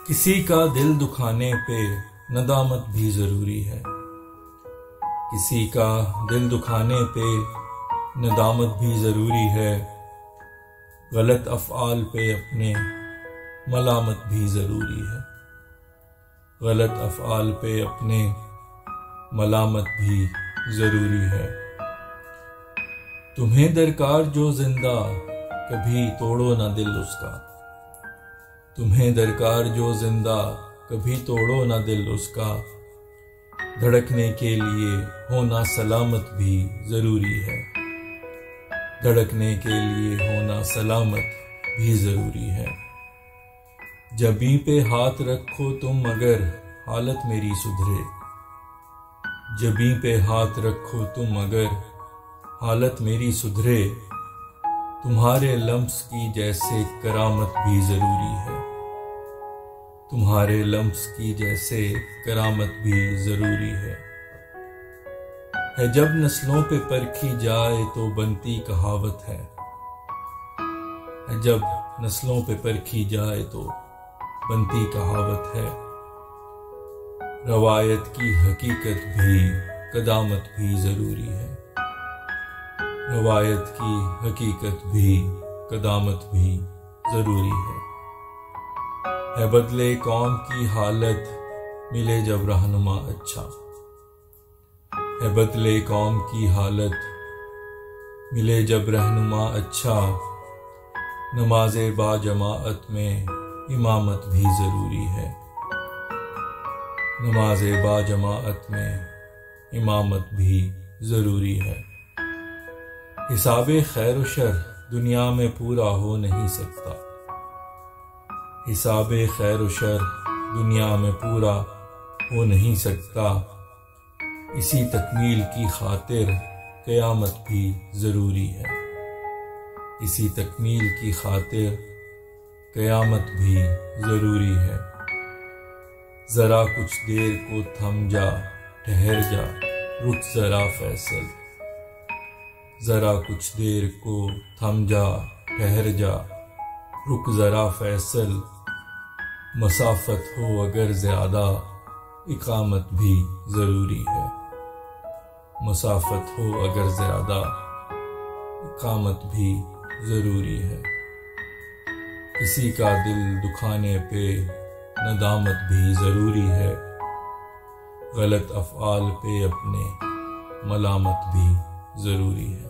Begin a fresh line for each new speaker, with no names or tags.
किसी का दिल दुखाने पे नदामत भी जरूरी है। किसी का दिल दुखाने पे नदामत भी जरूरी है। गलत अफ़आल पे अपने मलामत भी जरूरी है। गलत अफ़आल पे अपने मलामत भी जरूरी है। तुम्हें दरकार जो जिंदा कभी तोड़ो ना दिल उसका। तुम्हें दरकार जो जिंदा कभी तोड़ो ना दिल उसका। धड़कने के लिए होना सलामत भी जरूरी है। धड़कने के लिए होना सलामत भी जरूरी है। जबीं पे हाथ रखो तुम अगर हालत मेरी सुधरे। जबीं पे हाथ रखो तुम अगर हालत मेरी सुधरे। तुम्हारे लम्स की जैसे करामत भी जरूरी है। तुम्हारे लम्स की जैसे करामत भी जरूरी है जब नस्लों पे परखी जाए तो बनती कहावत है जब नस्लों पे परखी जाए तो बनती कहावत है। रवायत की हकीकत भी कदामत भी जरूरी है। रवायत की हकीकत भी कदामत भी जरूरी है बदले कौम की हालत मिले जब रहनुमा अच्छा। है बदले कौम की हालत मिले जब रहनुमा अच्छा। नमाज़े बा जमाअत में इमामत भी जरूरी है। नमाज़े बा जमाअत में इमामत भी जरूरी है। हिसाबे खैर शर दुनिया में पूरा हो नहीं सकता। हिसाबे खैर शर दुनिया में पूरा हो नहीं सकता। इसी तकमील की खातिर क़यामत भी जरूरी है। इसी तकमील की खातिर क़यामत भी जरूरी है। जरा कुछ देर को थम जा ठहर जा रुक जरा फैसल। जरा कुछ देर को थम जा ठहर जा रुक जरा फैसल। मसाफत हो अगर ज्यादा इकामत भी जरूरी है। मसाफत हो अगर ज्यादा इकामत भी जरूरी है। किसी का दिल दुखाने पे नदामत भी जरूरी है। गलत अफ़आल पे अपने मलामत भी जरूरी है।